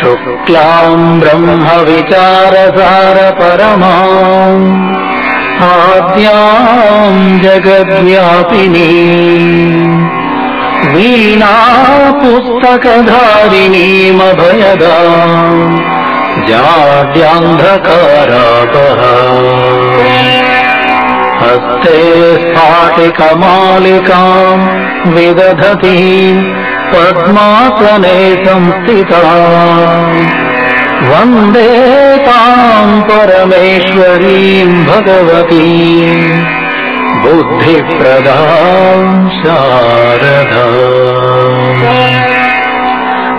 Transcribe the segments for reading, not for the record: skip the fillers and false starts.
शुक्लां ब्रह्मविचारसार परमाम् आद्यां जगद्व्यापिनी वीणा पुस्तकधारिणीमभयदाम् जाड्यान्धकारापः हस्ते स्फाटिकमालिकाम् विदधतीम् पद्मासने संस्थिताम् वन्दे ताम् परमेश्वरीम् भगवतीम् बुद्धिप्रदां शारदाम्।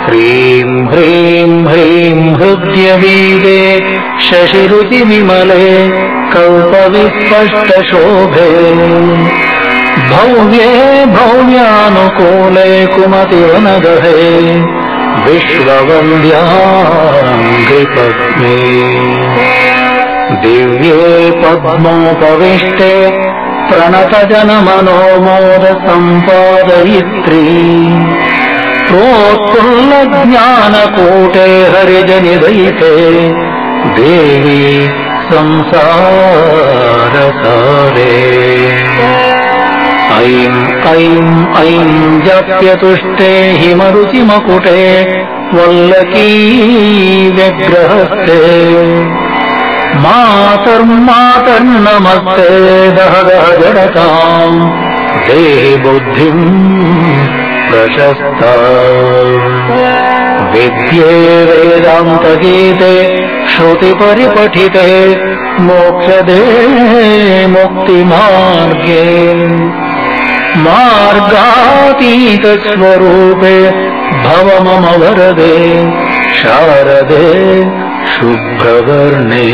ह्रीं ह्रीं ह्रीं हृद्यवीदे शशिरुचिविमले कल्पविस्पष्टशोभे भव्ये भव्यानुकूले कुमतिवनगहे विश्ववन्द्याङ्घ्रिपद्मे दिव्ये पद्मोपविष्टे प्रणतजनमनोमोदसम्पादयित्री प्रोत्फुल्लज्ञानकूटे हरिजनिदयिते देवी संसारसारे ऐं ऐं ऐं जप्यतुष्टे हिमरुचिमकुटे वल्लकी व्यग्रहस्ते मातर्मातर्नमस्ते दह दह जडताम् देहि बुद्धिम् प्रशस्ता विद्ये वेदान्तगीते श्रुतिपरिपठिते मोक्षदे मुक्तिमार्गे मार्गातीतस्वरूपे भव मम वरदे शारदे शुभ्रवर्णे।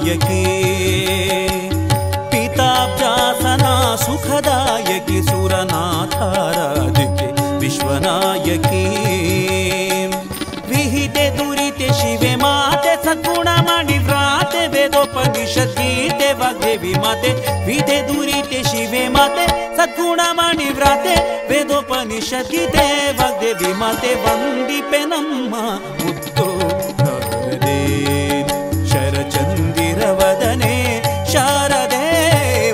ನಾಯಕಿ ಪಿತಾಬ್ಜಾಸನ ಸುಖದಾಯಕಿ ಸುರನಾಥಾರಾಧಿಕೆ ವಿಶ್ವನಾಯಕಿ ವಿಹಿತೆ ದುರಿತೆ ಶಿವೆ ಮಾತೆ ಸದ್ಗುಣಮಣಿ ವ್ರಾತೆ ವೇದೋಪನಿಷತ್ ಗೀತೆ ವಾಗ್ದೇವಿ ಮಾತೆ ವಿಹಿತೆ ದುರಿತೆ ಶಿವೆ ಮಾತೆ ಸದ್ಗುಣಮಣಿ ವ್ರಾತೆ ವೇದೋಪನಿಷತ್ ಗೀತೆ ವಾಗ್ದೇವಿ ಮಾತೆ ವಂದಿಪೆ ನಮ್ಮ ಮುತ್ತು ಶಾರದೆ ಶರಚಂದಿರ ವದನೆ ಶಾರದೆ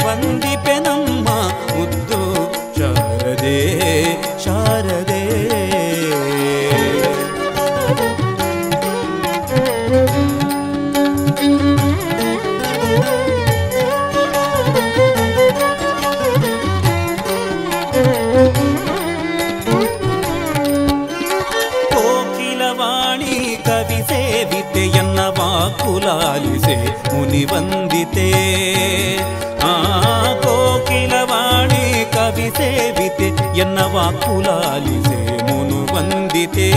ವಂದಿಪೆ ನಮ್ಮ ಮುದ್ದು ಶಾರದೆ ಶಾರದೆ ಕೋಕಿಲವಾಣಿ ಕವಿ ಸೇವಿತೆ ಎನ್ನ ವಾಕುಲಾಲಿಸೆ ಮುನಿ ವಂದಿತೆ ಕೋಕಿಲವಾಣಿ ಕವಿ ಸೇವಿತೆ ಎನ್ನ ವಾಕುಲಾಲಿಸೆ ಮುನು ವಂದಿತೆ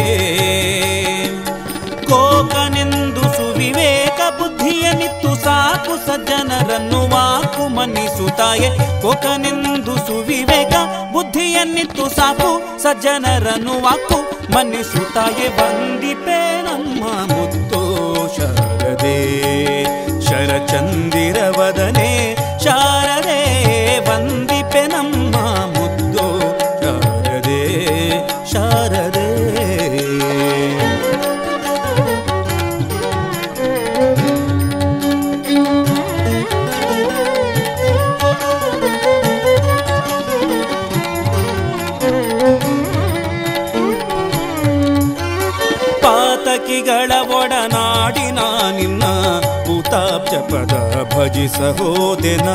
ಕೋಕನೆಂದು ಸುವಿವೇಕ ಬುದ್ಧಿಯನಿತ್ತು ಸಾಕು ಸಜ್ಜನರನ್ನು ವಾಕು ಮನ್ನಿಸುತ್ತಾಯೆ ಕೋಕನೆಂದು ಸುವಿವೇಕ ಬುದ್ಧಿಯನ್ನಿತ್ತು ಸಾಕು ಸಜ್ಜನರನ್ನು ವಾಕು ಮನ್ನಿಸುತ್ತಾಯೆ ವಂದಿಪೆ ನಮ್ಮ ಮುತ್ತು ಶಾರದೆ ಶರಚಂದಿರ ವದನೆ ಶಾರದೆ ವಂದಿಪೆ ನಮ್ಮ ಮುದ್ದು ಶಾರದೆ ಶಾರದೆ ಪಾತಕಿಗಳ ಒಡನಾಡಿನ ನಿನ್ನ ಭೂತಾಬ್ಜ ಪದ ಭಜಿಸ ಹೋದೆನ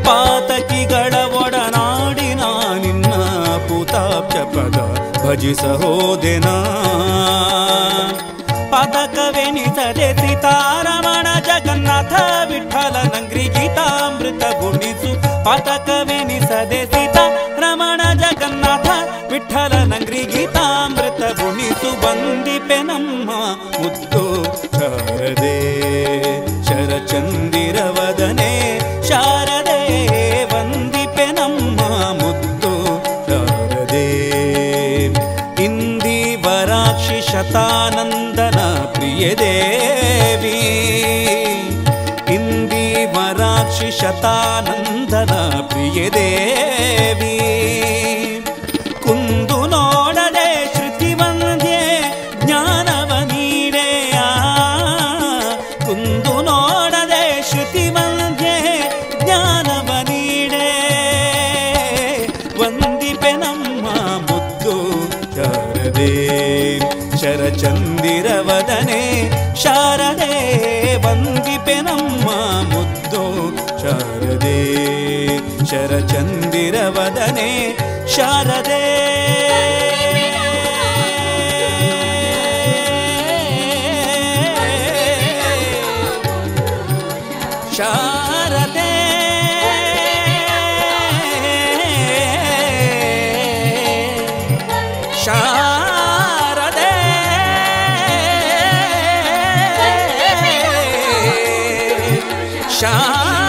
ಪಾತಕಿಗಳ ಒಡನಾಡಿನ ನಿನ್ನ ಭೂತಾಬ್ಜ ಪದ ಭಜಿಸ ಹೋದೆನ ಪದಕವೆನಿಸದೆ ಸೀತಾರಮಣ ಜಗನ್ನಾಥ ವಿಠಲ ನಂಗ್ರಿ ಗೀತಾಮೃತ ಗುಣಿಸು ಪದಕವೆನಿಸದೆ ಸೀತಾರಮಣ ಜಗನ್ನಾಥ ವಿಠಲ ನಂಗ್ರಿ ಗೀತಾಮೃತ ಗುಣಿಸು ವಂದಿಪೆ ನಮ್ಮ ಮುದ್ದು ಶಾರದೆ ಶರಚಂದಿರ ವದನೆ ಶಾರದೆ ವಂದಿಪೆ ನಮ್ಮ ಮುದ್ದು ಶಾರದೆ ಇಂದಿವರಾಕ್ಷಿ ಶತಾನಂದನ ಪ್ರಿಯ ದೇವಿ ಇಂದಿವರಾಕ್ಷಿ ಶತಾನಂದನ ಪ್ರಿಯ ದೇವಿ ಕುಂದು ನೋಡದೆ ಶ್ರುತಿ ವಂದ್ಯೆ ಜ್ಞಾನವ ನೀಡೆ ಕುಂದು ನೋಡದೆ ಶ್ರುತಿ ವಂದ್ಯೆ ಜ್ಞಾನವ ನೀಡೆ ವಂದಿಪೆ ನಮ್ಮ ಮುದ್ದು ಶಾರದೆ ಶರಚಂದಿರ ವದನೆ ಶಾರದೆ ವಂದಿಪೆ ನಮ್ಮ ಮುದ್ದು ಶಾರದೆ ಶರಚಂದಿರ ವದನೆ ಶಾರದೆ ಶಾರದೆ ಶಾರದೆ ಶಾರದೆ